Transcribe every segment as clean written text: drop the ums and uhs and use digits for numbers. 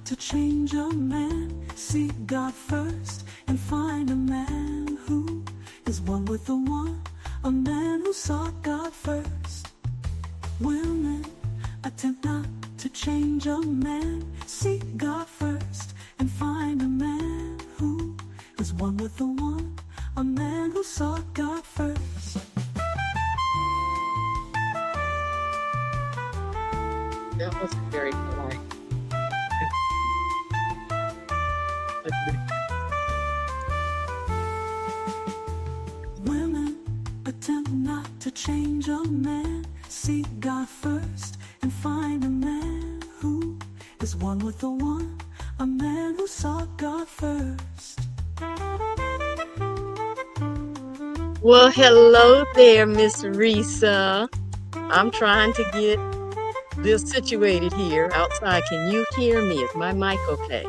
to change a man. Seek God first and find a man who is one with the one, a man who sought God first. Women attempt not to change a man. Seek God first and find a man who is one with the one, a man who sought God first. That wasn't very polite. Women attempt not to change a man. Seek God first and find a man who is one with the one, a man who sought God first. Well, hello there, Miss Risa. I'm trying to get this situated here outside. Can you hear me? Is my mic okay?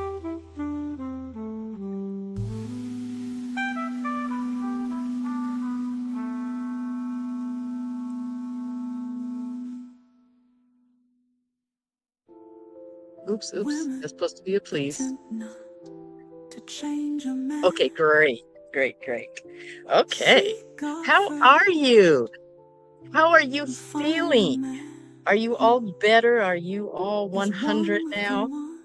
Oops, oops. Women That's supposed to be a please. attempt not to change a man. Okay, great, great, great. Okay. Seek God How are first you? How are you and find a feeling? man Are you all who better? Are you all is one 100 with the now? one,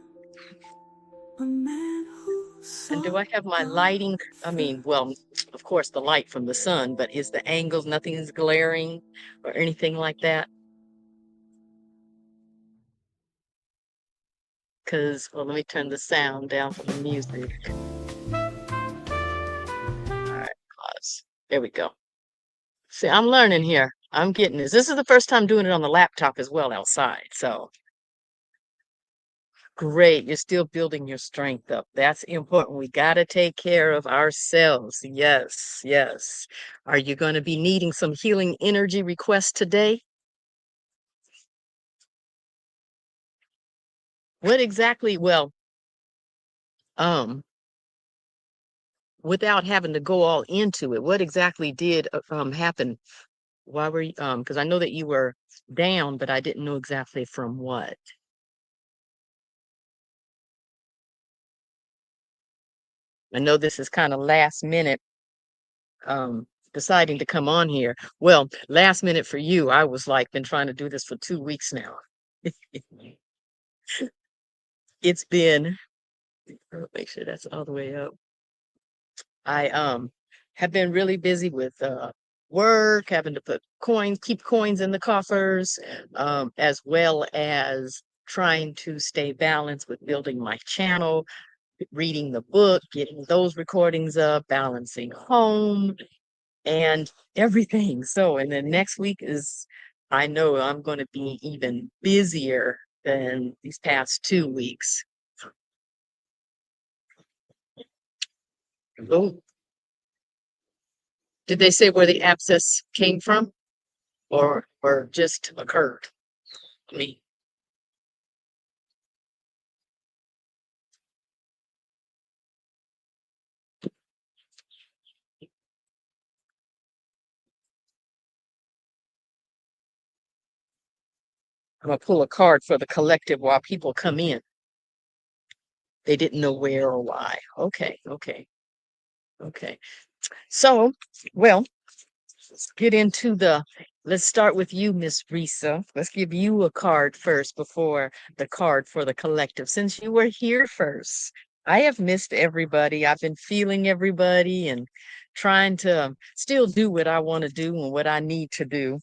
a man who And do sought I have my God lighting? I first. mean, well, of course, the light from the sun, but is the angles, nothing is glaring or anything like that? Because, well, let me turn the sound down for the music. All right, pause. There we go. See, I'm learning here. I'm getting this. This is the first time doing it on the laptop as well outside. So great. You're still building your strength up. That's important. We got to take care of ourselves. Yes, yes. Are you going to be needing some healing energy requests today? What exactly? Well, um, without having to go all into it, what exactly did happen? Why were you, because I know that you were down, but I didn't know exactly from what. I know this is kind of last minute, deciding to come on here. Well, last minute for you, I was like, been trying to do this for 2 weeks now. It's been, make sure that's all the way up. I have been really busy with work, having to put coins, keep coins in the coffers, as well as trying to stay balanced with building my channel, reading the book, getting those recordings up, balancing home and everything. So, and then next week is, I know I'm going to be even busier than these past 2 weeks. Oh, did they say where the abscess came from or just occurred? I mean, I'm gonna pull a card for the collective while people come in. They didn't know where or why. Okay, okay, okay. So, well, let's get into the, let's start with you, Miss Risa. Let's give you a card first before the card for the collective. Since you were here first, I have missed everybody. I've been feeling everybody and trying to still do what I want to do and what I need to do.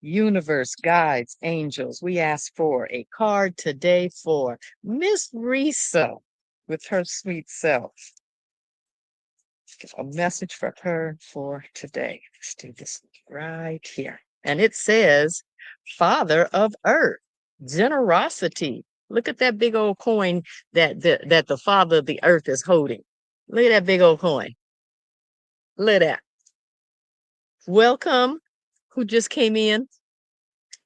Universe, guides, angels, we ask for a card today for Miss Risa with her sweet self. A message for her for today. Let's do this right here. And it says, Father of Earth, generosity. Look at that big old coin that the Father of the Earth is holding. Look at that big old coin. Look at that. Welcome, who just came in.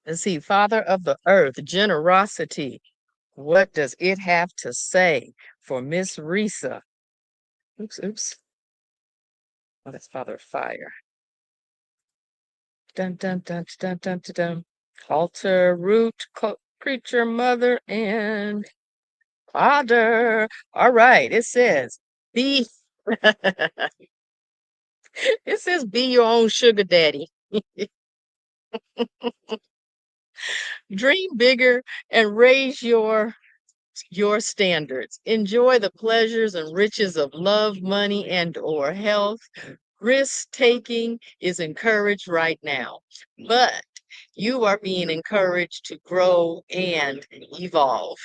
Let's see, Father of the Earth, generosity. What does it have to say for Miss Risa? Oops, oops. Oh, that's Father of Fire. Dun dun dun dun dun dun dun. Altar, root, creature, mother, and Father. All right. It says, be, it says, be your own sugar daddy. Dream bigger and raise your standards. Enjoy the pleasures and riches of love, money, and or health. Risk taking is encouraged right now, but you are being encouraged to grow and evolve.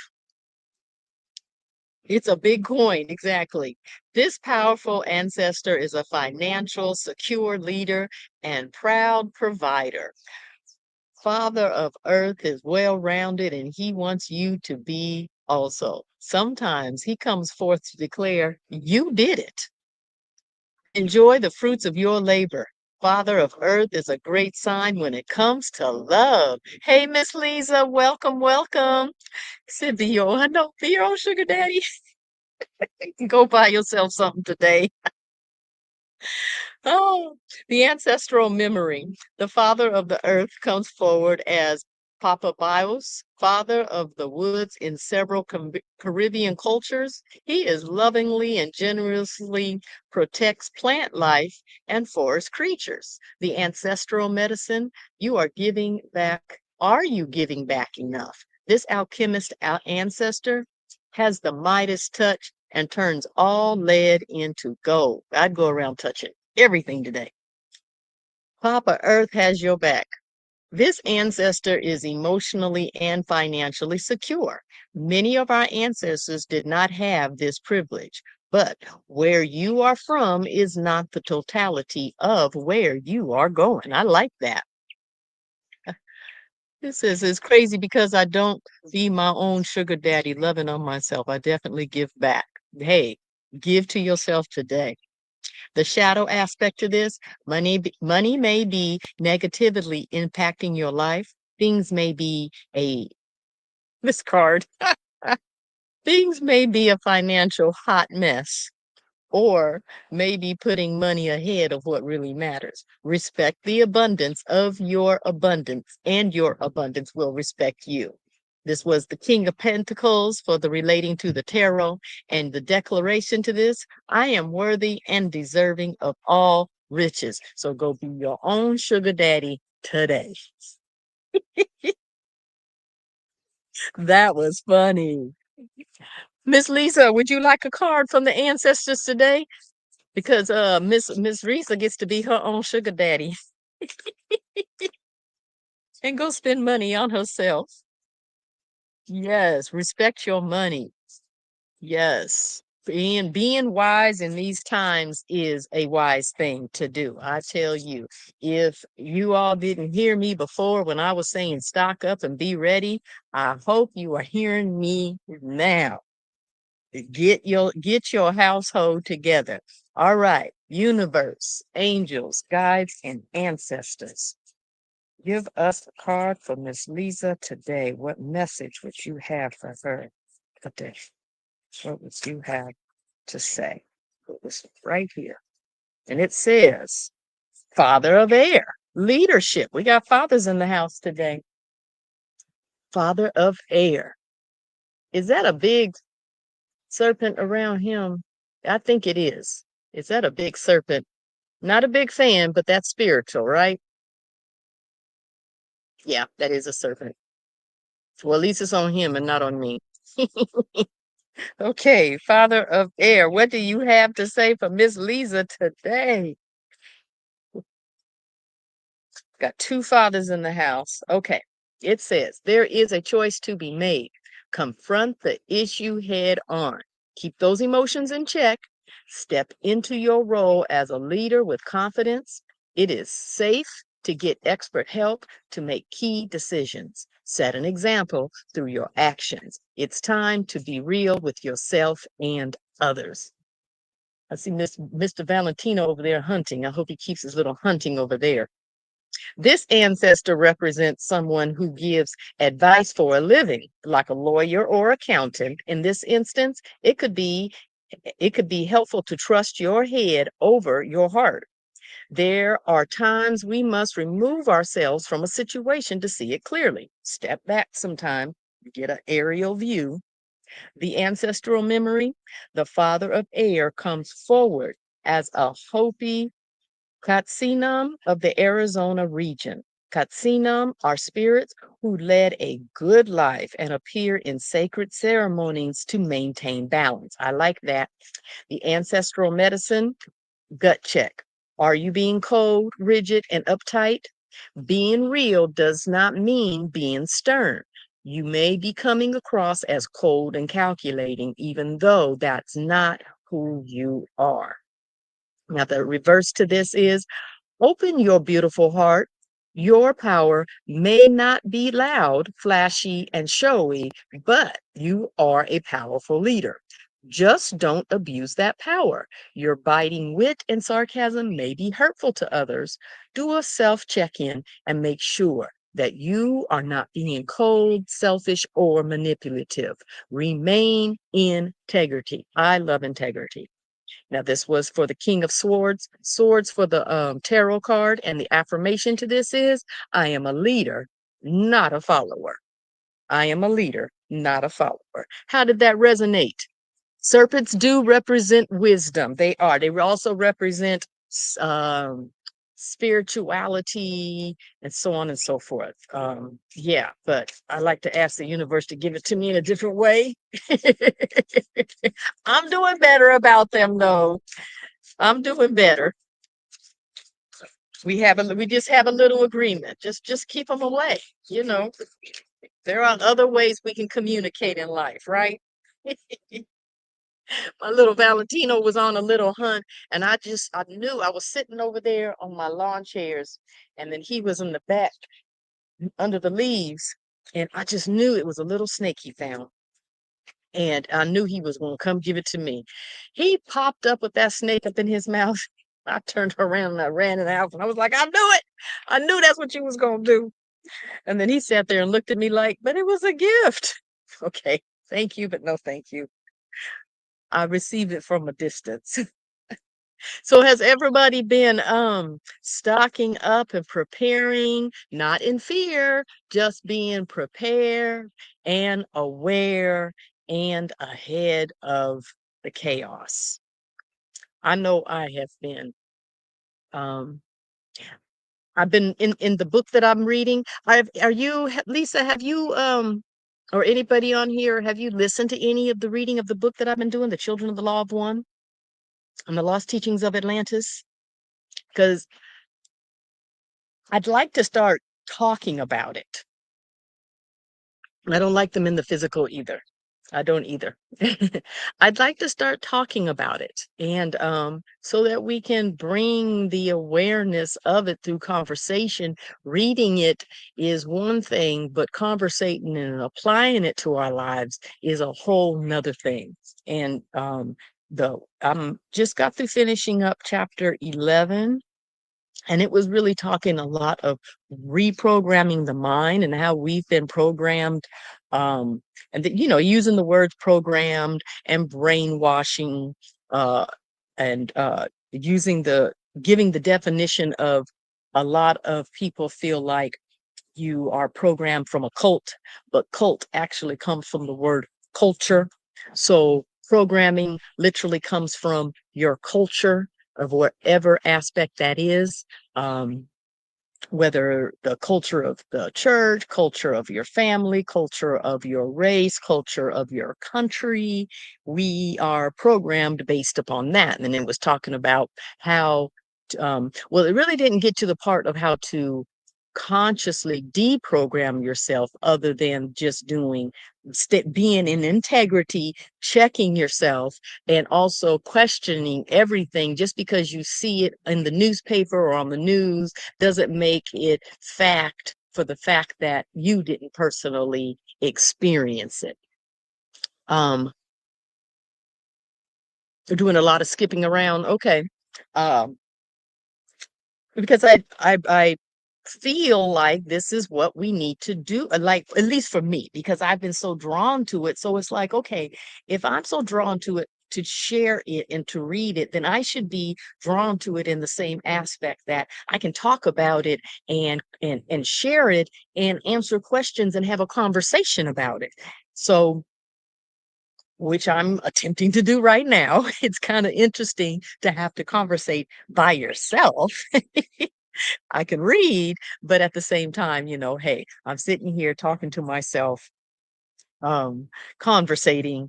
It's a big coin, exactly. This powerful ancestor is a financial, secure leader and proud provider. Father of Earth is well rounded and he wants you to be also. Sometimes he comes forth to declare, you did it. Enjoy the fruits of your labor. Father of Earth is a great sign when it comes to love. Hey, Miss Lisa, welcome, welcome. Said, I know, be your own sugar daddy. Go buy yourself something today. Oh, the ancestral memory. The father of the earth comes forward as Papa Bios, father of the woods in several Caribbean cultures. He is lovingly and generously protects plant life and forest creatures. The ancestral medicine, you are giving back. Are you giving back enough? This alchemist ancestor has the Midas touch and turns all lead into gold. I'd go around touching everything today. Papa Earth has your back. This ancestor is emotionally and financially secure. Many of our ancestors did not have this privilege, but where you are from is not the totality of where you are going. I like that. This is crazy because I don't be my own sugar daddy loving on myself. I definitely give back. Hey, give to yourself today. The shadow aspect to this, money may be negatively impacting your life. Things may be a this card. Things may be a financial hot mess or maybe putting money ahead of what really matters. Respect the abundance of your abundance, and your abundance will respect you. This was the King of Pentacles for the relating to the tarot, and the declaration to this, I am worthy and deserving of all riches. So go be your own sugar daddy today. That was funny. Miss Lisa, would you like a card from the ancestors today? Because Miss Risa gets to be her own sugar daddy and go spend money on herself. Yes, respect your money. Yes. Being wise in these times is a wise thing to do. I tell you, if you all didn't hear me before when I was saying stock up and be ready, I hope you are hearing me now. Get your household together. All right, universe, angels, guides, and ancestors. Give us a card for Miss Lisa today. What message would you have for her today? What would you have to say? Put this right here. And it says, Father of Air, leadership. We got fathers in the house today. Father of Air. Is that a big serpent around him? I think it is. Is that a big serpent? Not a big fan, but that's spiritual, right? Yeah, that is a serpent. Well, at least it's on him and not on me. Okay, Father of Air, what do you have to say for Miss Lisa today? Got two fathers in the house. Okay, it says there is a choice to be made. Confront the issue head on. Keep those emotions in check. Step into your role as a leader with confidence. It is safe to get expert help to make key decisions. Set an example through your actions. It's time to be real with yourself and others. I see Mr. Valentino over there hunting. I hope he keeps his little hunting over there. This ancestor represents someone who gives advice for a living, like a lawyer or accountant. In this instance, it could be helpful to trust your head over your heart. There are times we must remove ourselves from a situation to see it clearly. Step back sometime, get an aerial view. The ancestral memory, the father of air comes forward as a Hopi Katsinam of the Arizona region. Katsinam are spirits who led a good life and appear in sacred ceremonies to maintain balance. I like that. The ancestral medicine, gut check. Are you being cold, rigid, and uptight? Being real does not mean being stern. You may be coming across as cold and calculating, even though that's not who you are. Now, the reverse to this is open your beautiful heart. Your power may not be loud, flashy, and showy, but you are a powerful leader. Just don't abuse that power. Your biting wit and sarcasm may be hurtful to others. Do a self check in and make sure that you are not being cold, selfish, or manipulative. Remain in integrity. I love integrity. Now, this was for the King of Swords, swords for the tarot card, and the affirmation to this is I am a leader, not a follower. I am a leader, not a follower. How did that resonate? Serpents do represent wisdom. They are. They also represent um, spirituality and so on and so forth. Yeah, but I like to ask the universe to give it to me in a different way. I'm doing better about them, though. I'm doing better. We just have a little agreement. Just keep them away. You know, there are other ways we can communicate in life, right? My little Valentino was on a little hunt, and I knew I was sitting over there on my lawn chairs, and then he was in the back under the leaves, and I just knew it was a little snake he found. And I knew he was going to come give it to me. He popped up with that snake up in his mouth. I turned around and I ran in the house and I was like, I knew it. I knew that's what you was going to do. And then he sat there and looked at me like, but it was a gift. Okay. Thank you, but no thank you. I received it from a distance. So has everybody been stocking up and preparing, not in fear, just being prepared and aware and ahead of the chaos? I know I have been. Um, I've been in the book that I'm reading. Are you Lisa, have you or anybody on here, have you listened to any of the reading of the book that I've been doing, The Children of the Law of One and the Lost Teachings of Atlantis? Because I'd like to start talking about it. I don't like them in the physical either. I don't either. I'd like to start talking about it and so that we can bring the awareness of it through conversation. Reading it is one thing, but conversating and applying it to our lives is a whole nother thing. And the I'm just got through finishing up chapter 11, and it was really talking a lot of reprogramming the mind and how we've been programmed. And that, using the words programmed and brainwashing, uh, and using giving the definition of a lot of people feel like you are programmed from a cult, but cult actually comes from the word culture. So programming literally comes from your culture of whatever aspect that is. Um, whether the culture of the church, culture of your family, culture of your race, culture of your country, we are programmed based upon that. And then it was talking about how, well, it really didn't get to the part of how to consciously deprogram yourself other than just being in integrity, checking yourself, and also questioning everything. Just because you see it in the newspaper or on the news doesn't make it fact, for the fact that you didn't personally experience it. We're doing a lot of skipping around. Okay. Um, because I feel like this is what we need to do, like at least for me, because I've been so drawn to it. So it's like, okay, if I'm so drawn to it to share it and to read it, then I should be drawn to it in the same aspect that I can talk about it and share it and answer questions and have a conversation about it. So which I'm attempting to do right now. It's kind of interesting to have to conversate by yourself. I can read, but at the same time, hey, I'm sitting here talking to myself, um, conversating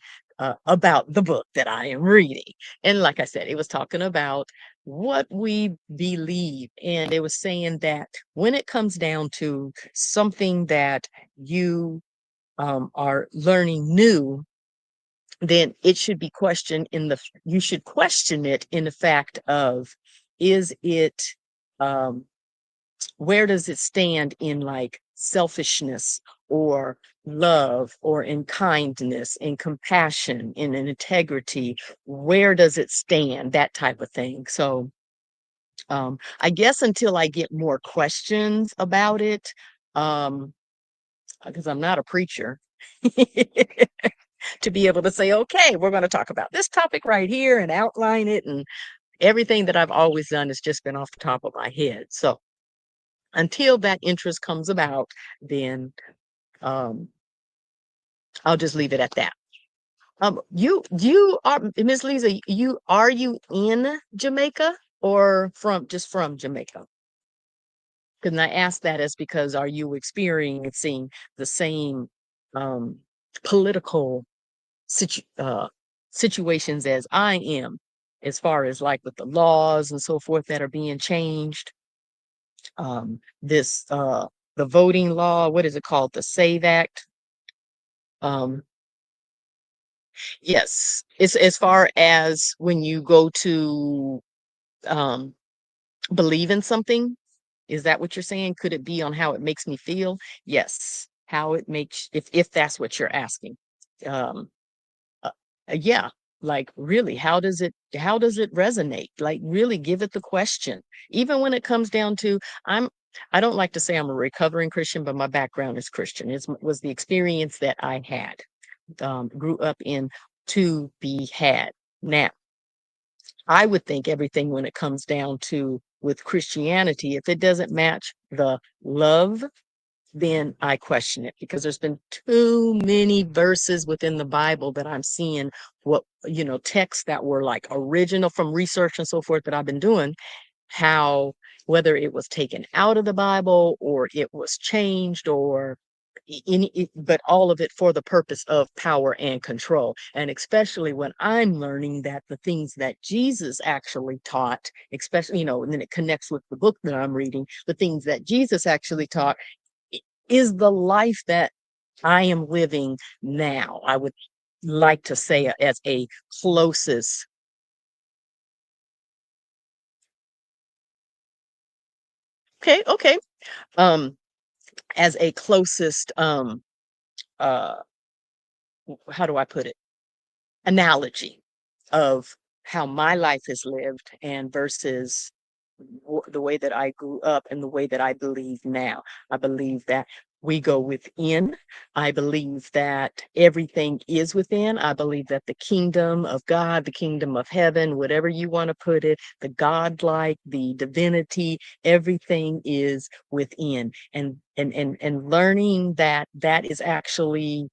about the book that I am reading. And like I said, it was talking about what we believe. And it was saying that when it comes down to something that you are learning new, then it should be questioned you should question it in the fact of, is it, um, where does it stand in like selfishness or love or in kindness, in compassion, in integrity? Where does it stand? That type of thing. So I guess until I get more questions about it, um, because I'm not a preacher, to be able to say, okay, we're going to talk about this topic right here and outline it. And everything that I've always done has just been off the top of my head. So until that interest comes about, then um, I'll just leave it at that. You are Miss Lisa. You in Jamaica or from Jamaica? Because I ask that is because are you experiencing the same um, political situations as I am, as far as like with the laws and so forth that are being changed? This the voting law, what is it called? The Save Act. Um, yes, it's as far as when you go to um believe in something. Is that what you're saying? Could it be on how it makes me feel? Yes. How it makes, if that's what you're asking. Um, uh, yeah, like really, how does it resonate? Like really give it the question. Even when it comes down to, I'm I don't like to say I'm a recovering Christian, but my background is Christian. It was the experience that I had, grew up in, to be had. Now, I would think everything when it comes down to with Christianity, if it doesn't match the love, then I question it, because there's been too many verses within the Bible that I'm seeing, texts that were like original from research and so forth that I've been doing, how whether it was taken out of the Bible or it was changed or but all of it for the purpose of power and control. And especially when I'm learning that the things that Jesus actually taught, especially, and then it connects with the book that I'm reading, the things that Jesus actually taught is the life that I am living now. I would like to say as a closest. Okay, okay. Um, as a closest uh how do I put it? Analogy of how my life is lived and versus the way that I grew up and the way that I believe now. I believe that we go within. I believe that everything is within. I believe that the kingdom of God, the kingdom of heaven, whatever you want to put it, the godlike, the divinity, everything is within. And learning that that is actually,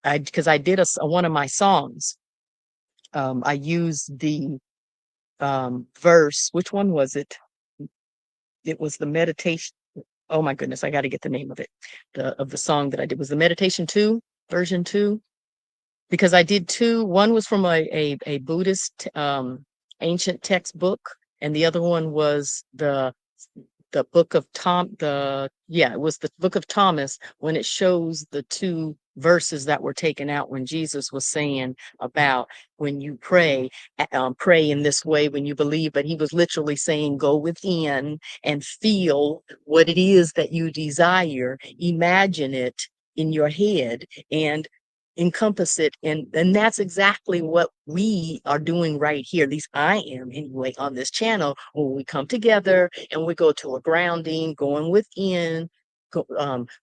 because I did one of my songs. I used the verse. Which one was it? It was the meditation. Oh my goodness, I got to get the name of it. The song that I did was the meditation 2, version 2, because I did two. One was from a Buddhist ancient textbook, and the other one was the book of it was the book of Thomas, when it shows the two verses that were taken out when Jesus was saying about when you pray, pray in this way when you believe, but he was literally saying go within and feel what it is that you desire, imagine it in your head and encompass it. And that's exactly what we are doing right here. At least I am anyway on this channel, when we come together and we go to a grounding, going within,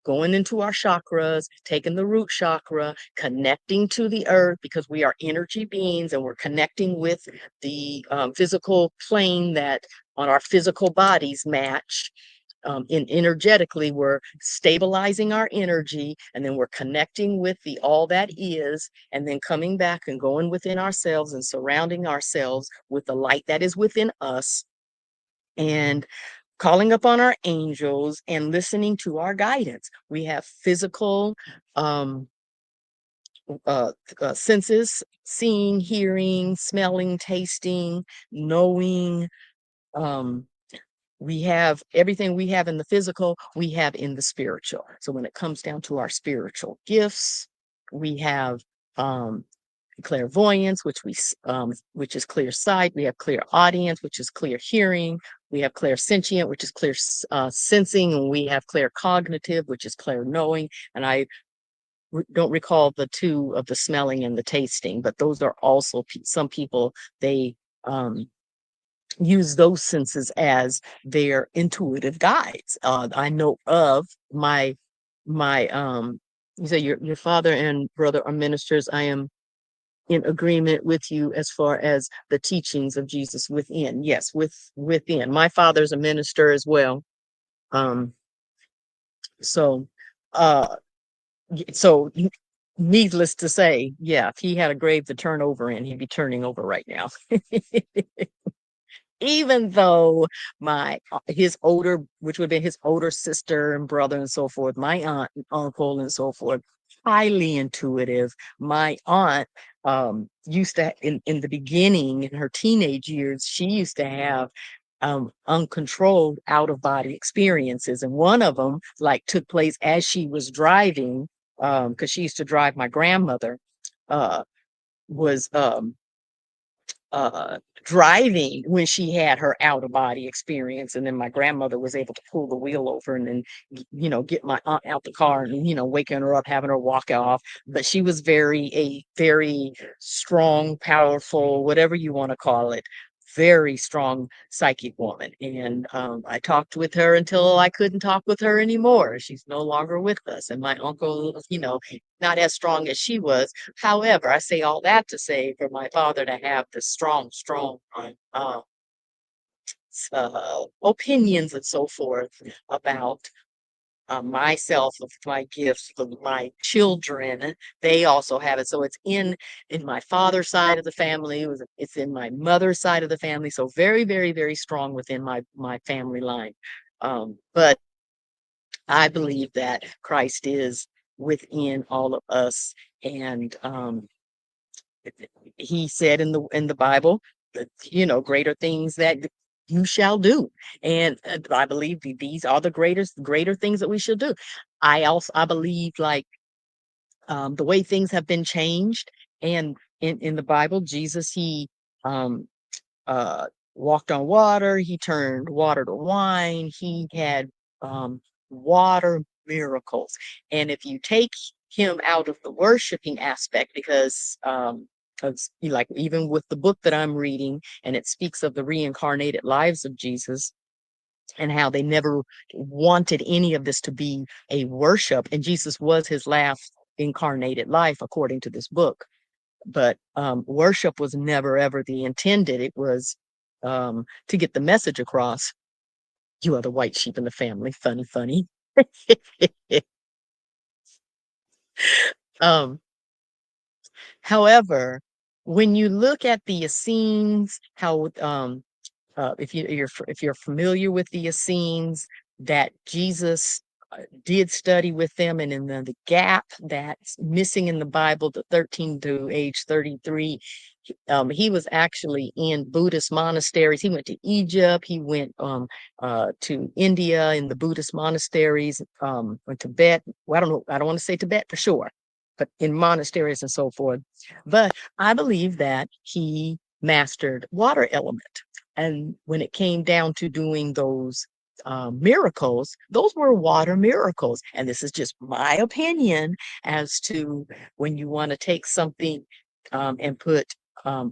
going into our chakras, taking the root chakra, connecting to the earth, because we are energy beings and we're connecting with the physical plane that on our physical bodies match, energetically, we're stabilizing our energy, and then we're connecting with the all that is, and then coming back and going within ourselves and surrounding ourselves with the light that is within us, and calling upon our angels and listening to our guidance. We have physical um, senses: seeing, hearing, smelling, tasting, knowing. Um, we have everything we have in the physical, we have in the spiritual. So when it comes down to our spiritual gifts, we have um, clairvoyance, which is clear sight. We have clear audience, which is clear hearing. We have clairsentient, which is clear sensing, and we have clear cognitive, which is clear knowing. And I don't recall the two of the smelling and the tasting, but those are also some people, they um, use those senses as their intuitive guides. I know of my you say your father and brother are ministers. I am in agreement with you as far as the teachings of Jesus within. Yes, within. My father's a minister as well. Um, so uh so needless to say, yeah, if he had a grave to turn over in, he'd be turning over right now. Even though his older, which would have been his older sister and brother and so forth, my aunt and uncle and so forth, highly intuitive. My aunt used to, in the beginning, in her teenage years, she used to have uncontrolled out of body experiences, and one of them like took place as she was driving, because she used to drive my grandmother, uh was driving when she had her out of body experience, and then my grandmother was able to pull the wheel over and then get my aunt out the car and waking her up, having her walk off. But she was very strong, powerful, whatever you want to call it, very strong psychic woman. And I talked with her until I couldn't talk with her anymore. She's no longer with us, and my uncle, not as strong as she was. However, I say all that to say, for my father to have the strong uh, opinions and so forth about myself, of my gifts, of my children, they also have it. So it's in my father's side of the family. It's in my mother's side of the family. So very strong within my family line. But I believe that Christ is within all of us, and he said in the Bible that, greater things that you shall do. And I believe these are the greater things that we should do. I believe, like, the way things have been changed, and in the Bible, Jesus, he um uh, walked on water. He turned water to wine. He had um, water miracles. And if you take him out of the worshiping aspect, because like, even with the book that I'm reading, and it speaks of the reincarnated lives of Jesus and how they never wanted any of this to be a worship. And Jesus was his last incarnated life, according to this book. But worship was never ever the intended. It was to get the message across. You are the white sheep in the family. Funny. um, However, when you look at the Essenes, how if you're familiar with the Essenes, that Jesus did study with them, and in the gap that's missing in the Bible, the 13 to age 33, he was actually in Buddhist monasteries. He went to Egypt. He went to India in the Buddhist monasteries, or Tibet. Well, I don't know. I don't want to say Tibet for sure, but in monasteries and so forth. But I believe that he mastered water element. And when it came down to doing those miracles, those were water miracles. And this is just my opinion as to when you want to take something and put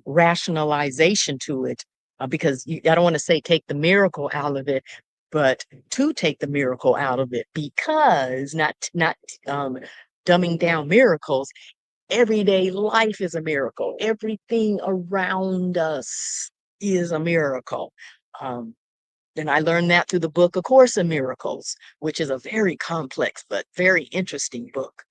rationalization to it, because I don't want to say take the miracle out of it, but to take the miracle out of it, because not um, dumbing down miracles. Everyday life is a miracle. Everything around us is a miracle. Um, And I learned that through the book A Course in Miracles, which is a very complex but very interesting book.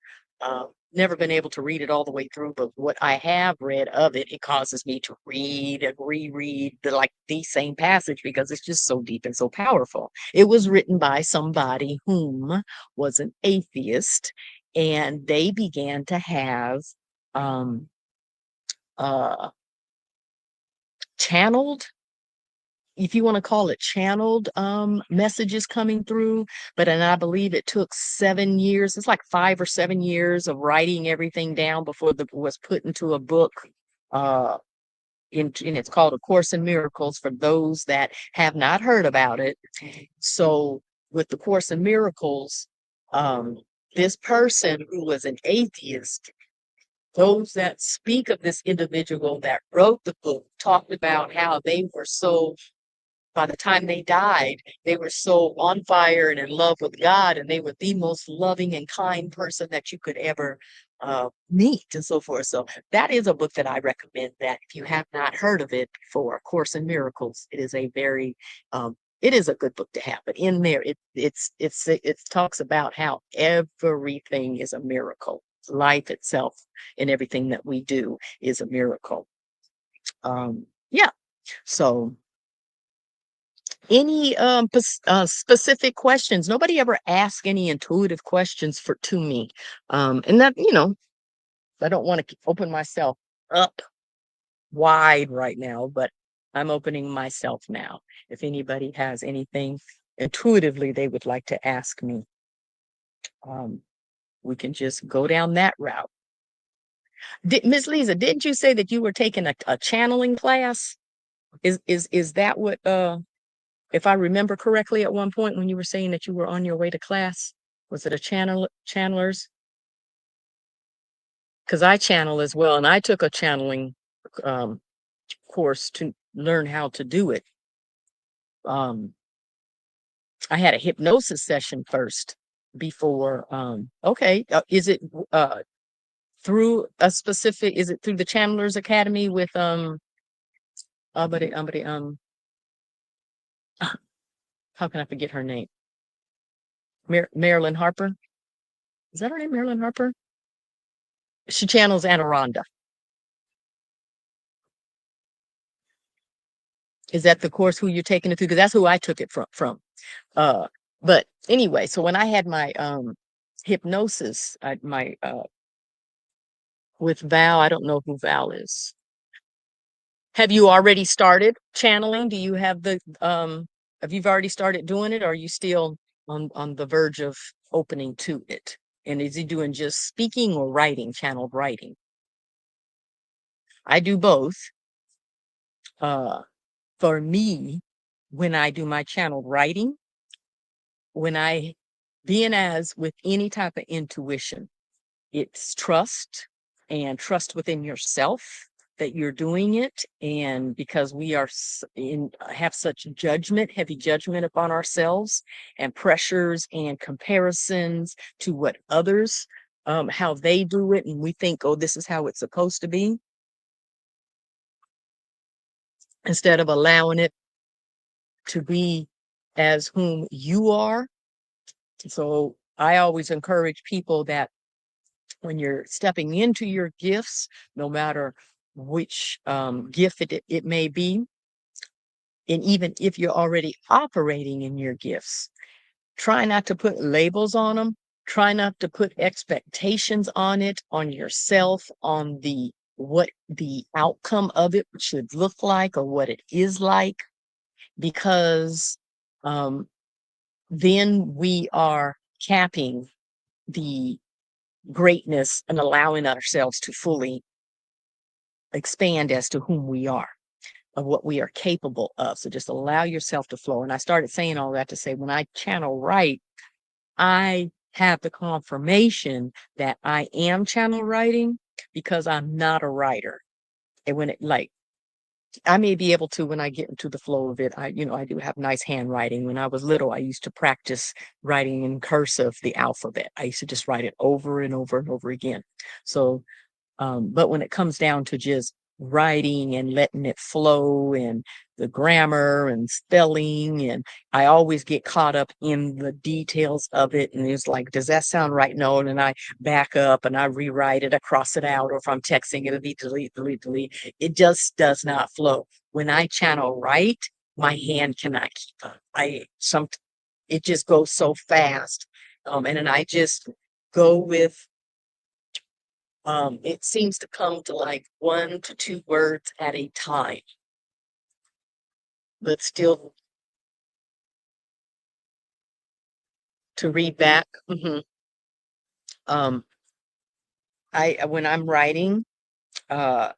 Never been able to read it all the way through, but what I have read of it, it causes me to read and reread the same passage because it's just so deep and so powerful. It was written by somebody whom was an atheist, and they began to have um, uh, channeled, if you want to call it channeled, messages coming through. And I believe it took 7 years. It's like 5 or 7 years of writing everything down before it was put into a book. Uh, and it's called A Course in Miracles for those that have not heard about it. So with the Course in Miracles, um, this person who was an atheist, those that speak of this individual that wrote the book talked about how they were so, by the time they died, they were so on fire and in love with God, and they were the most loving and kind person that you could ever meet, and so forth. So that is a book that I recommend. That if you have not heard of it before, Course in Miracles, it is a very it is a good book to have. But in there, it talks about how everything is a miracle. Life itself and everything that we do is a miracle. Yeah. So any specific questions? Nobody ever asked any intuitive questions to me. And that, I don't want to open myself up wide right now, but I'm opening myself now. If anybody has anything intuitively they would like to ask me, we can just go down that route. Miss Lisa, didn't you say that you were taking a channeling class? Is that what if I remember correctly at one point when you were saying that you were on your way to class? Was it a channelers? Because I channel as well, and I took a channeling course to learn how to do it. I had a hypnosis session first before. Okay, is it through a specific? Is it through the Channelers Academy with how can I forget her name? Marilyn Harper. Is that her name, Marilyn Harper? She channels Anoranda. Is that the course who you're taking it through? Because that's who I took it from. But anyway, so when I had my hypnosis, with Val, I don't know who Val is. Have you already started channeling? Do you have have you already started doing it, or are you still on the verge of opening to it? And is he doing just speaking or writing, channeled writing? I do both. For me, when I do my channeled writing, when I, being as with any type of intuition, it's trust and trust within yourself that you're doing it. And because we are have such heavy judgment upon ourselves, and pressures and comparisons to what others, how they do it, and we think, oh, this is how it's supposed to be, instead of allowing it to be as whom you are. So I always encourage people that when you're stepping into your gifts, no matter which gift it may be, and even if you're already operating in your gifts, try not to put labels on them. Try not to put expectations on it, on yourself, on what the outcome of it should look like or what it is like, because then we are capping the greatness and allowing ourselves to fully expand as to whom we are, of what we are capable of. So just allow yourself to flow. And I started saying all that to say, when I channel write, I have the confirmation that I am channel writing because I'm not a writer. And when I may be able to, when I get into the flow of it, I do have nice handwriting. When I was little, I used to practice writing in cursive, the alphabet. I used to just write it over and over and over again. So, but when it comes down to just writing and letting it flow and the grammar and spelling. And I always get caught up in the details of it. And it's like, does that sound right? No. And I back up and I rewrite it, I cross it out, or if I'm texting, it'll be delete, delete, delete. It just does not flow. When I channel right, my hand cannot keep up. It just goes so fast. And then I just go with it seems to come to like 1 to 2 words at a time, but still to read back. Um, when I'm writing, uh,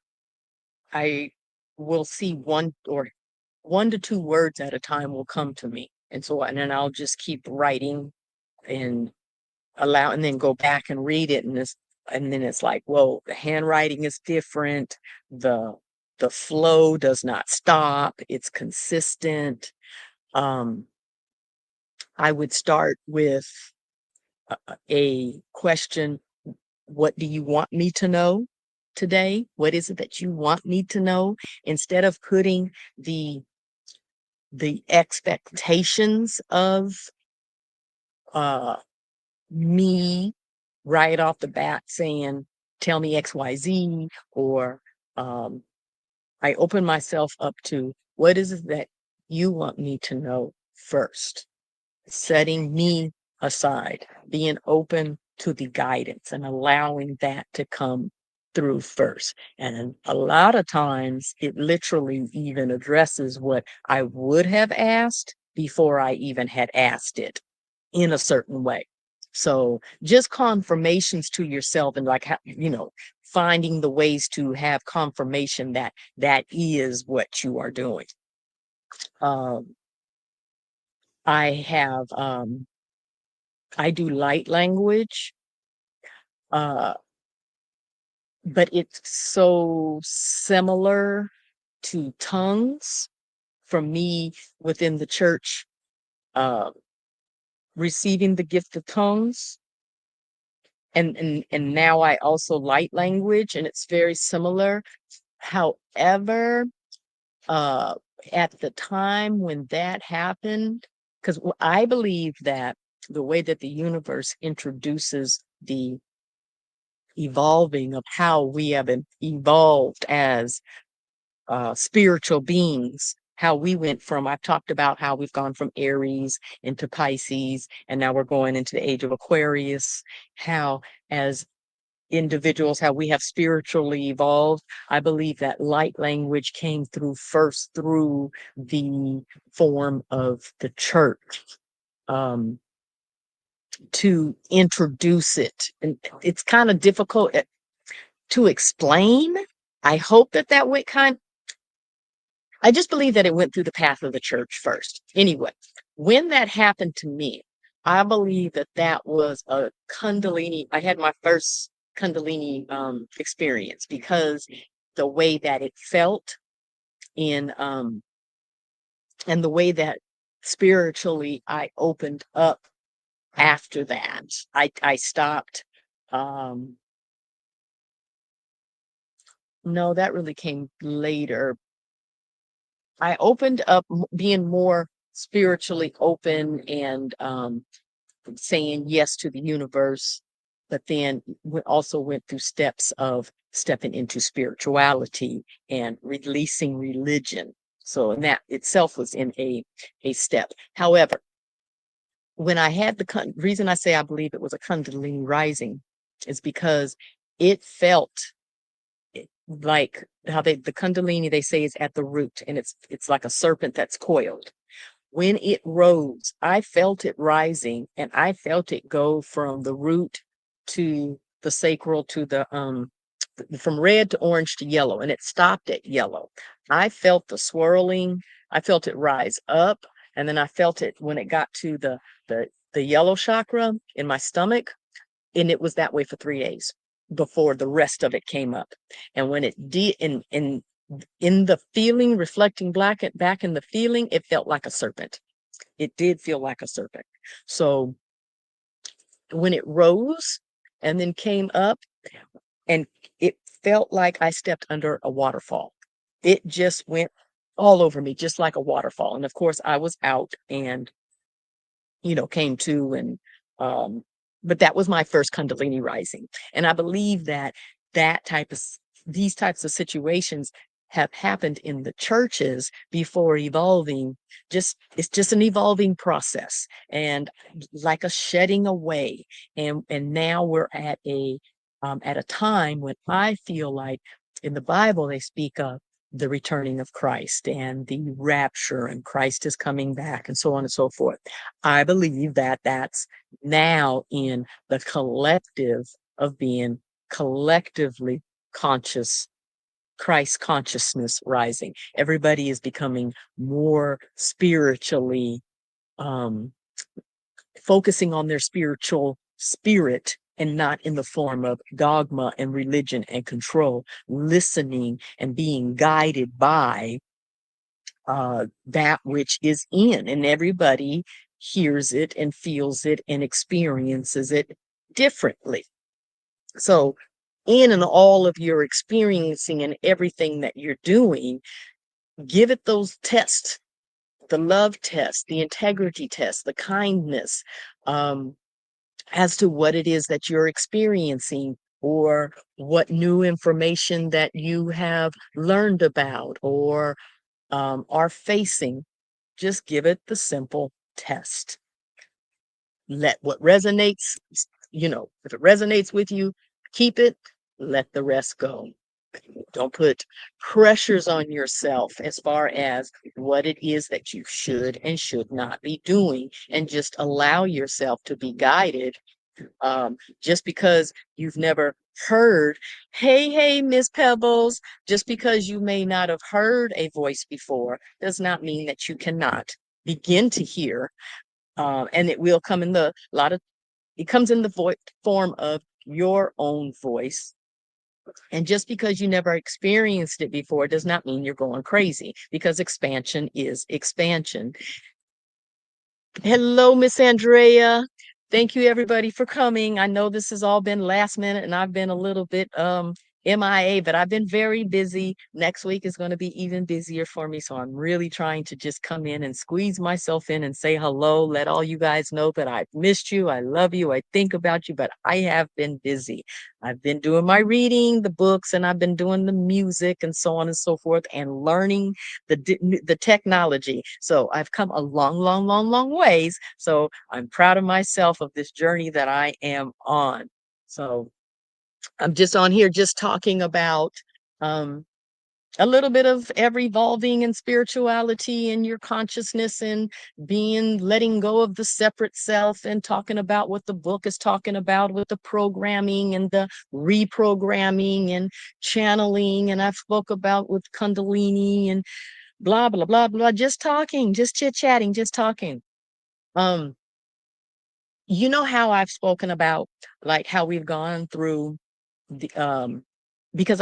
I will see 1 to 2 words at a time will come to me, and then I'll just keep writing and and then go back and read it, and then it's like, whoa, the handwriting is different. The the flow does not stop. It's consistent. Um, I would start with a question. What do you want me to know today? What is it that you want me to know? Instead of putting the expectations of uh me right off the bat saying, tell me XYZ, or um, I open myself up to what is it that you want me to know first, setting me aside, being open to the guidance and allowing that to come through first. And a lot of times it literally even addresses what I would have asked before I even had asked it in a certain way. So just confirmations to yourself, and like, finding the ways to have confirmation that that is what you are doing. Um, I have, I do light language, uh, but it's so similar to tongues for me within the church, uh, receiving the gift of tongues. And now I also light language, and it's very similar. However, uh, at the time when that happened, because I believe that the way that the universe introduces the evolving of how we have evolved as spiritual beings, how we went from, I've talked about how we've gone from Aries into Pisces, and now we're going into the age of Aquarius, how as individuals, how we have spiritually evolved. I believe that light language came through first through the form of the church, um, to introduce it. And it's kind of difficult to explain. I hope that that went I just believe that it went through the path of the church first. Anyway, when that happened to me, I believe that that was a Kundalini. I had my first Kundalini experience, because the way that it felt in and the way that spiritually I opened up after that. I stopped. Um, no, that really came later. I opened up, being more spiritually open, and saying yes to the universe, but then we also went through steps of stepping into spirituality and releasing religion. So, and that itself was in a step. However, when I had the reason I say I believe it was a Kundalini rising is because it felt like how the Kundalini, they say, is at the root, and it's like a serpent that's coiled. When it rose, I felt it rising, and I felt it go from the root to the sacral to the from red to orange to yellow, and it stopped at yellow. I felt the swirling, I felt it rise up, and then I felt it when it got to the yellow chakra in my stomach, and it was that way for 3 days before the rest of it came up. And when it did, in the feeling, reflecting back in the feeling, it felt like a serpent. It did feel like a serpent. So when it rose and then came up, and it felt like I stepped under a waterfall. It just went all over me, just like a waterfall. And of course, I was out and came to um but that was my first Kundalini rising. And I believe that that type of these types of situations have happened in the churches before evolving. It's just an evolving process and like a shedding away. And now we're at a time when I feel like in the Bible they speak of the returning of Christ and the rapture and Christ is coming back and so on and so forth. I believe that that's now in the collective of being collectively conscious, Christ consciousness rising. Everybody is becoming more spiritually um, focusing on their spiritual spirit and not in the form of dogma and religion and control, listening and being guided by that which is in, and everybody hears it and feels it and experiences it differently. So, in and all of your experiencing and everything that you're doing, give it those tests, the love test, the integrity test, the kindness, um, as to what it is that you're experiencing or what new information that you have learned about or are facing. Just give it the simple test. Let what resonates, if it resonates with you, keep it, let the rest go. Don't put pressures on yourself as far as what it is that you should and should not be doing, and just allow yourself to be guided. Just because you've never heard, hey, Miss Pebbles, just because you may not have heard a voice before, does not mean that you cannot begin to hear. And it will come in it comes in the form of your own voice. And just because you never experienced it before does not mean you're going crazy, because expansion is expansion. Hello, Miss Andrea. Thank you everybody for coming. I know this has all been last minute and I've been a little bit MIA, but I've been very busy. Next week is going to be even busier for me. So I'm really trying to just come in and squeeze myself in and say hello, let all you guys know that I've missed you. I love you. I think about you, but I have been busy. I've been doing my reading, the books, and I've been doing the music and so on and so forth, and learning the technology. So I've come a long ways. So I'm proud of myself of this journey that I am on. So I'm just on here just talking about um, a little bit of ever evolving in spirituality and your consciousness and letting go of the separate self, and talking about what the book is talking about with the programming and the reprogramming and channeling. And I've spoke about with Kundalini and blah, blah, blah, blah, just talking, just chit chatting, just talking. Um, how I've spoken about like how we've gone through the because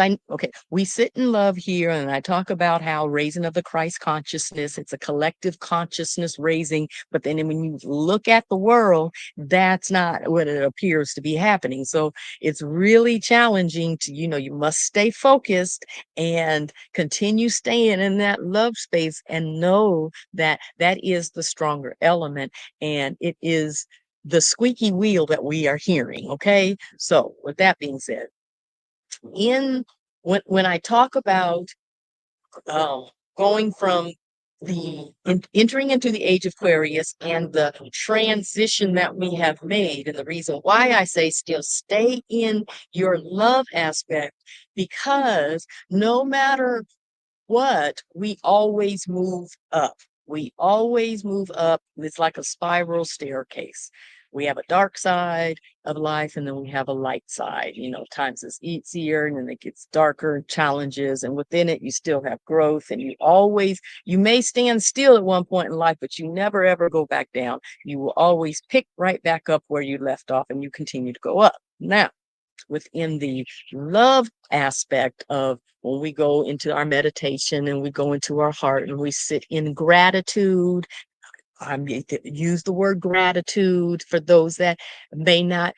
we sit in love here, and I talk about how raising of the Christ consciousness, it's a collective consciousness raising, but then when you look at the world, that's not what it appears to be happening. So it's really challenging to, you must stay focused and continue staying in that love space, and know that that is the stronger element, and it is the squeaky wheel that we are hearing. Okay, so with that being said, in when I talk about um, going from entering into the age of Aquarius and the transition that we have made, and the reason why I say still stay in your love aspect, because no matter what, we always move up. We always move up. It's like a spiral staircase. We have a dark side of life, and then we have a light side. Times it's easier, and then it gets darker and challenges. And within it, you still have growth. And you may stand still at one point in life, but you never ever go back down. You will always pick right back up where you left off, and you continue to go up. Now, within the love aspect of when we go into our meditation and we go into our heart and we sit in gratitude. I'm going to use the word gratitude for those that may not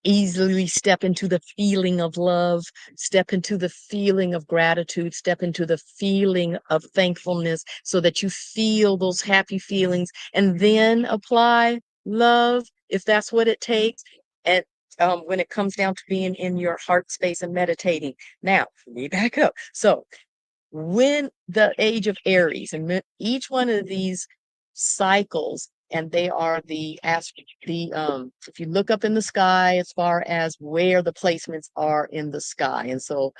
easily step into the feeling of love, step into the feeling of gratitude, step into the feeling of thankfulness so that you feel those happy feelings and then apply love if that's what it takes. And when it comes down to being in your heart space and meditating. Now, let me back up. So, when the age of Aries, and each one of these cycles, and they are if you look up in the sky as far as where the placements are in the sky. And so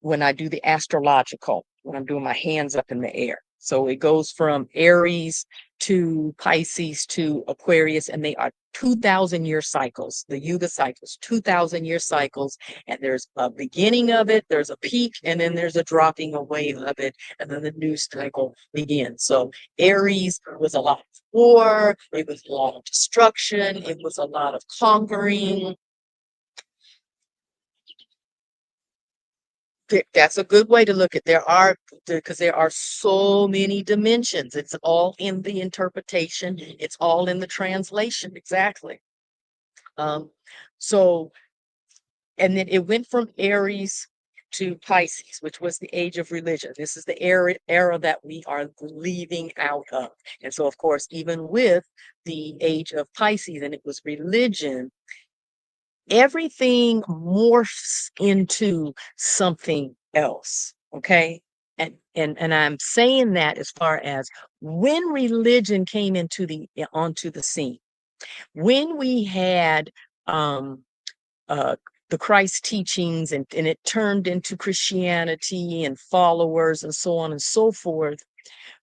when I do the astrological, when I'm doing my hands up in the air. So it goes from Aries to Pisces to Aquarius, and they are 2,000-year cycles, the Yuga cycles, 2,000-year cycles. And there's a beginning of it, there's a peak, and then there's a dropping away of it, and then the new cycle begins. So Aries was a lot of war, it was a lot of destruction, it was a lot of conquering. That's a good way to look at. Because there are so many dimensions. It's all in the interpretation. It's all in the translation. Exactly. Um, so, and then it went from Aries to Pisces, which was the age of religion. This is the era that we are leaving out of. And so, of course, even with the age of Pisces, and it was religion, everything morphs into something else. Okay. And I'm saying that as far as when religion came onto the scene, when we had um uh the Christ teachings, and it turned into Christianity and followers and so on and so forth.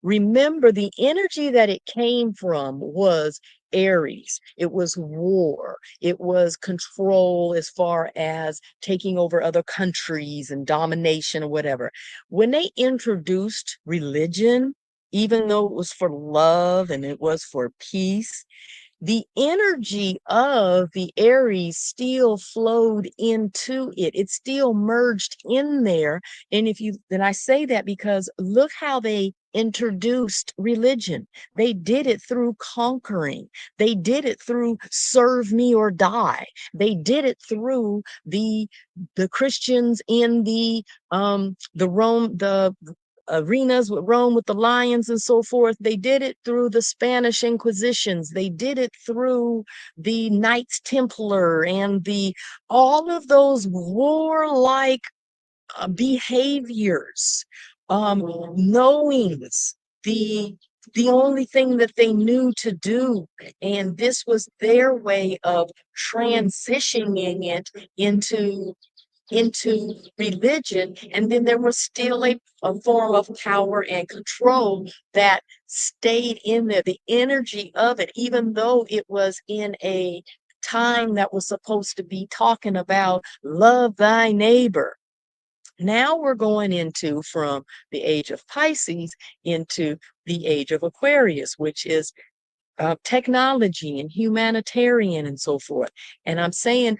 Remember, the energy that it came from was Aries. It was war. It was control as far as taking over other countries and domination or whatever. When they introduced religion, even though it was for love and it was for peace, the energy of the Aries still flowed into it. It still merged in there. And then I say that because look how they introduced religion. They did it through conquering. They did it through serve me or die. They did it through the Christians in the arenas with Rome with the lions and so forth. They did it through the Spanish Inquisitions. They did it through the Knights Templar and all of those warlike behaviors, knowings, the the only thing that they knew to do. And this was their way of transitioning it into religion. And then there was still a form of power and control that stayed in there, the energy of it, even though it was in a time that was supposed to be talking about love thy neighbor. Now we're going into from the age of Pisces into the age of Aquarius, which is technology and humanitarian and so forth. And I'm saying,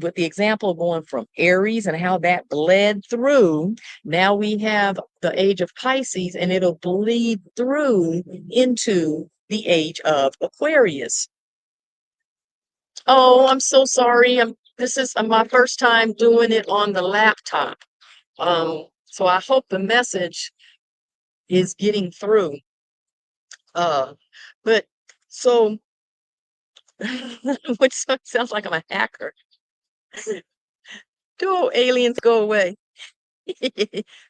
with the example going from Aries and how that bled through, now we have the age of Pisces, and it'll bleed through into the age of Aquarius. Oh, I'm so sorry. This is my first time doing it on the laptop. So I hope the message is getting through. But so which sounds like I'm a hacker. Do aliens go away?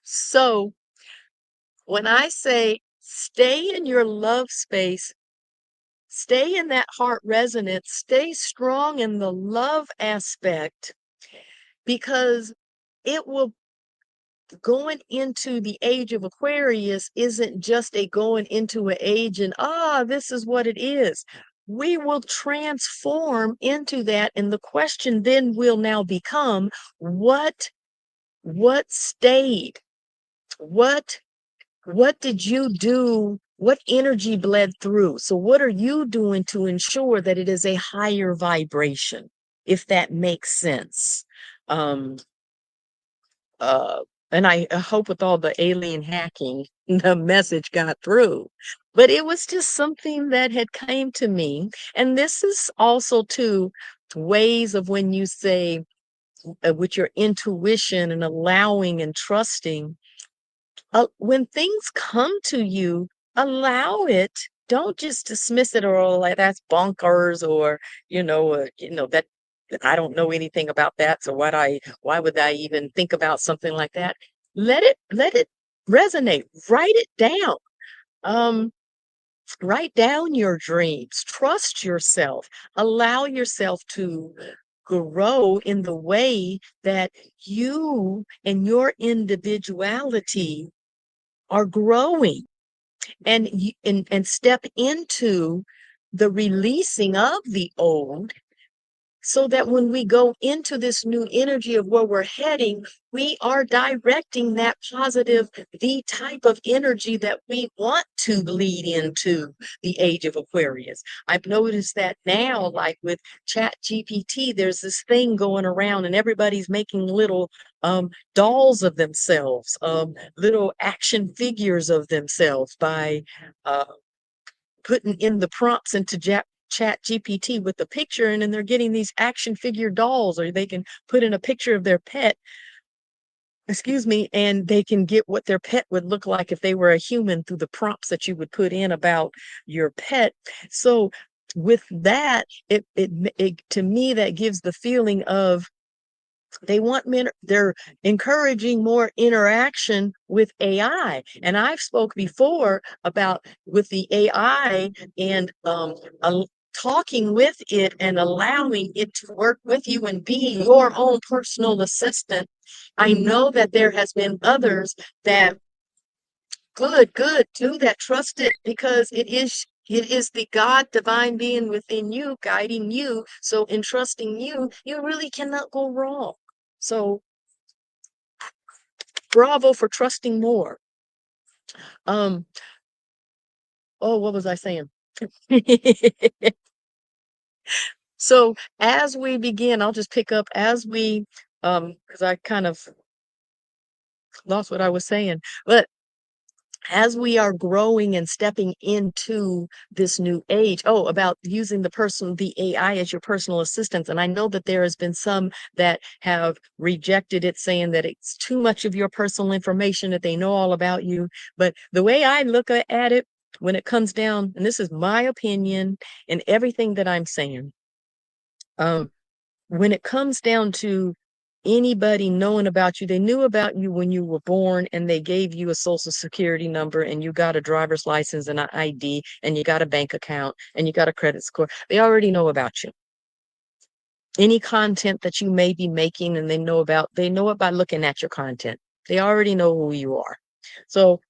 So when I say stay in your love space, stay in that heart resonance, stay strong in the love aspect, because it will going into the age of Aquarius isn't just a going into an age and this is what it is. We will transform into that, and the question then will now become what stayed? What did you do? What energy bled through? So what are you doing to ensure that it is a higher vibration, if that makes sense? Um, And I hope with all the alien hacking, the message got through. But it was just something that had came to me. And this is also too ways of when you say with your intuition and allowing and trusting, when things come to you, allow it. Don't just dismiss it or "Oh, like that's bonkers," or that I don't know anything about that. So why would I even think about something like that? Let it resonate. Write it down. Um, Write down your dreams. Trust yourself. Allow yourself to grow in the way that you and your individuality are growing, and step into the releasing of the old, so that when we go into this new energy of where we're heading, we are directing that positive, the type of energy that we want to lead into the age of Aquarius. I've noticed that now, like with Chat GPT, there's this thing going around and everybody's making little dolls of themselves, little action figures of themselves by uh, putting in the prompts into Chat GPT with the picture, and then they're getting these action figure dolls, or they can put in a picture of their pet, excuse me, and they can get what their pet would look like if they were a human through the prompts that you would put in about your pet. So with that, it to me, that gives the feeling of they're encouraging more interaction with AI. And I've spoke before about with the AI and talking with it and allowing it to work with you and be your own personal assistant. I know that there has been others that good do that, trust it, because it is the God divine being within you guiding you. So in trusting you, you really cannot go wrong. So bravo for trusting more. Um, oh, what was I saying? So as we begin, I'll just pick up as we because I kind of lost what I was saying. But as we are growing and stepping into this new age, about using the AI as your personal assistant. And I know that there has been some that have rejected it, saying that it's too much of your personal information, that they know all about you. But the way I look at it, when it comes down, and this is my opinion and everything that I'm saying, um, when it comes down to anybody knowing about you, they knew about you when you were born, and they gave you a social security number, and you got a driver's license and an ID, and you got a bank account, and you got a credit score. They already know about you. Any content that you may be making, and they know it by looking at your content. They already know who you are. So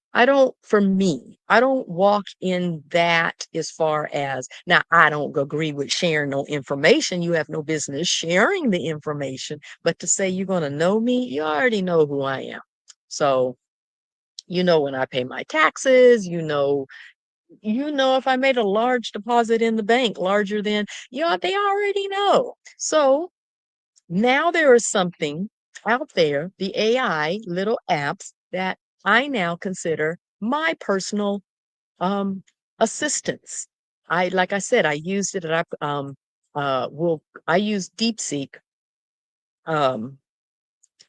for me, I don't walk in that as far as, now I don't agree with sharing no information. You have no business sharing the information, but to say you're going to know me, you already know who I am. So, when I pay my taxes, if I made a large deposit in the bank, larger than, they already know. So now there is something out there, the AI little apps that I now consider my personal um assistants. Like I said, I used it at I use DeepSeek. Um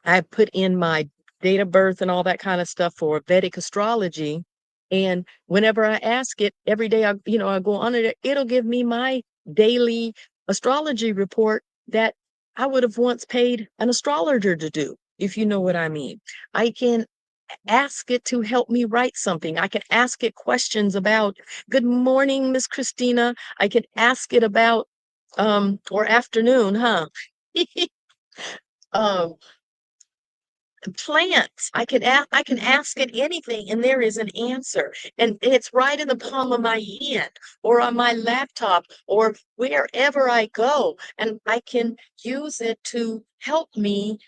I put in my date of birth and all that kind of stuff for Vedic astrology. And whenever I ask it every day, I go on it, it'll give me my daily astrology report that I would have once paid an astrologer to do, if you know what I mean. I can ask it to help me write something. I can ask it questions about, good morning, Miss Christina. I can ask it about, or afternoon, huh? um, Plants. I can ask it anything, and there is an answer. And it's right in the palm of my hand, or on my laptop, or wherever I go. And I can use it to help me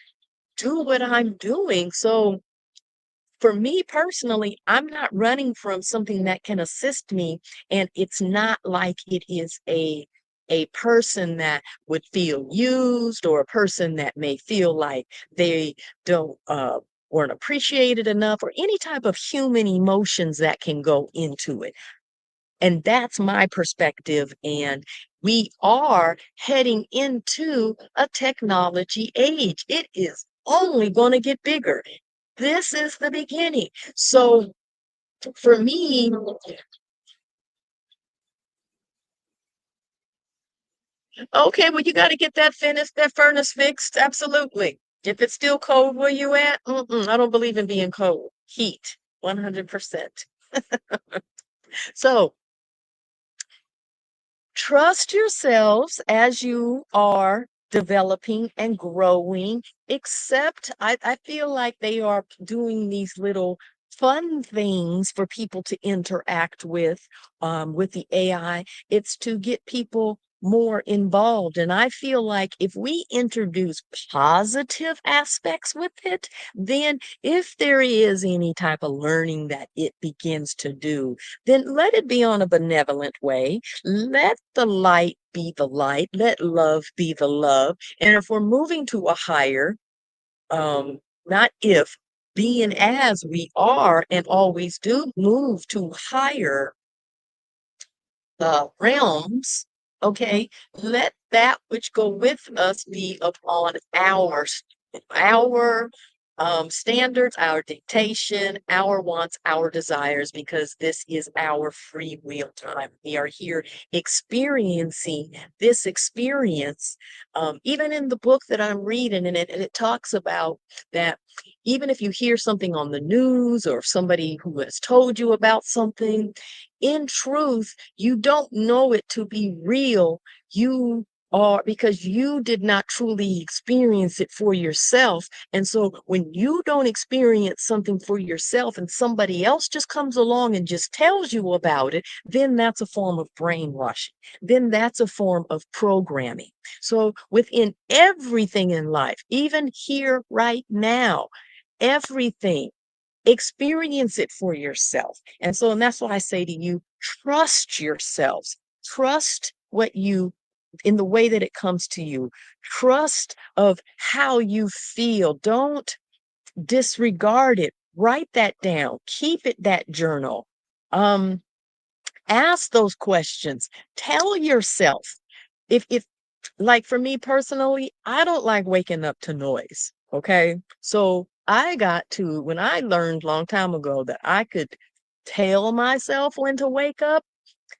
do what I'm doing. So for me personally, I'm not running from something that can assist me, and it's not like it is a person that would feel used, or a person that may feel like they don't weren't appreciated enough, or any type of human emotions that can go into it. And that's my perspective. And we are heading into a technology age. It is only going to get bigger. This is the beginning. So for me, okay, well, you got to get that furnace fixed. Absolutely. If it's still cold where you at, I don't believe in being cold. Heat, 100%. So trust yourselves as you are developing and growing, except I feel like they are doing these little fun things for people to interact with the AI. It's to get people more involved. And I feel like if we introduce positive aspects with it, then if there is any type of learning that it begins to do, then let it be on a benevolent way. Let the light be the light. Let love be the love. And if we're moving to a higher, not if, being as we are and always do move to higher realms, okay, let that which go with us be upon our standards, our dictation, our wants, our desires, because this is our free will time. We are here experiencing this experience. Even in the book that I'm reading, and it talks about that even if you hear something on the news or somebody who has told you about something, in truth, you don't know it to be real. You are, because you did not truly experience it for yourself. And so when you don't experience something for yourself and somebody else just comes along and just tells you about it, then that's a form of brainwashing. Then that's a form of programming. So within everything in life, even here right now, everything, experience it for yourself. And that's why I say to you, trust yourselves. Trust what you, in the way that it comes to you. Trust of how you feel. Don't disregard it. Write that down. Keep it, that journal. Um, Ask those questions. Tell yourself, if like for me personally, I don't like waking up to noise. Okay. So I got to, when I learned long time ago that I could tell myself when to wake up,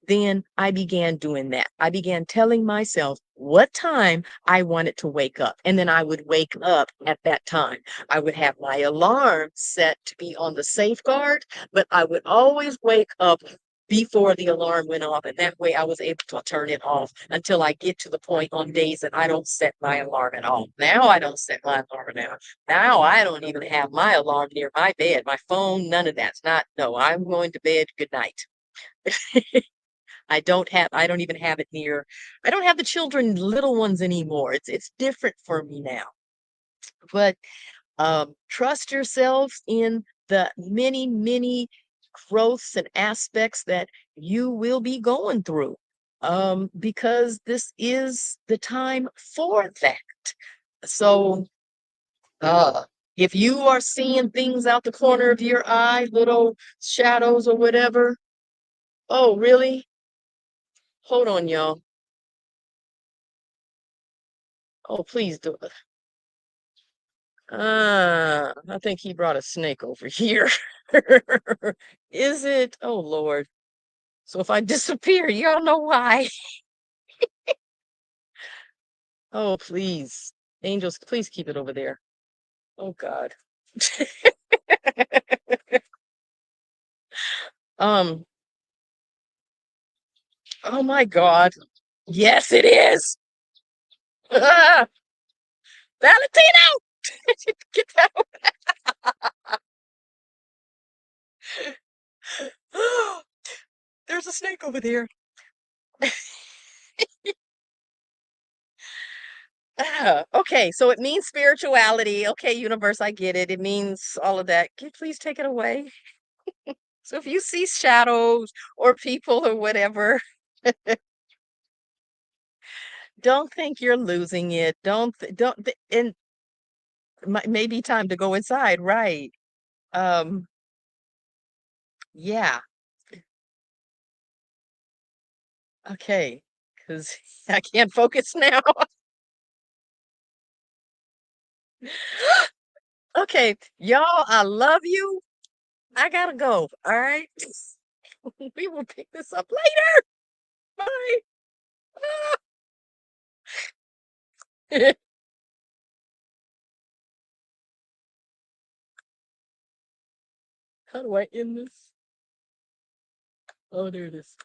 then I began doing that. I began telling myself what time I wanted to wake up. And then I would wake up at that time. I would have my alarm set to be on the safeguard, but I would always wake up before the alarm went off. And that way I was able to turn it off until I get to the point on days that I don't set my alarm at all. Now I don't set my alarm now. Now I don't even have my alarm near my bed, my phone, none of that's not, no, I'm going to bed. Good night. I don't even have it near, I don't have the children, little ones anymore. It's different for me now. But trust yourselves in the many, many growths and aspects that you will be going through. Because this is the time for that. So if you are seeing things out the corner of your eye, little shadows or whatever, oh really? Hold on, y'all. Oh, please do. I think he brought a snake over here. Is it? Oh, Lord. So if I disappear, y'all know why. Oh, please. Angels, please keep it over there. Oh, God. Um, oh my God. Yes, it is. Ah, Valentino! Get out. There's a snake over there. Okay, so it means spirituality. Okay, universe, I get it. It means all of that. Can you please take it away? So if you see shadows or people or whatever, don't think you're losing it. Don't, and maybe time to go inside, right. Um, yeah, okay, 'cause I can't focus now. Okay, y'all, I love you. I gotta go, alright? We will pick this up later. Bye. How do I end this? Oh, there it is.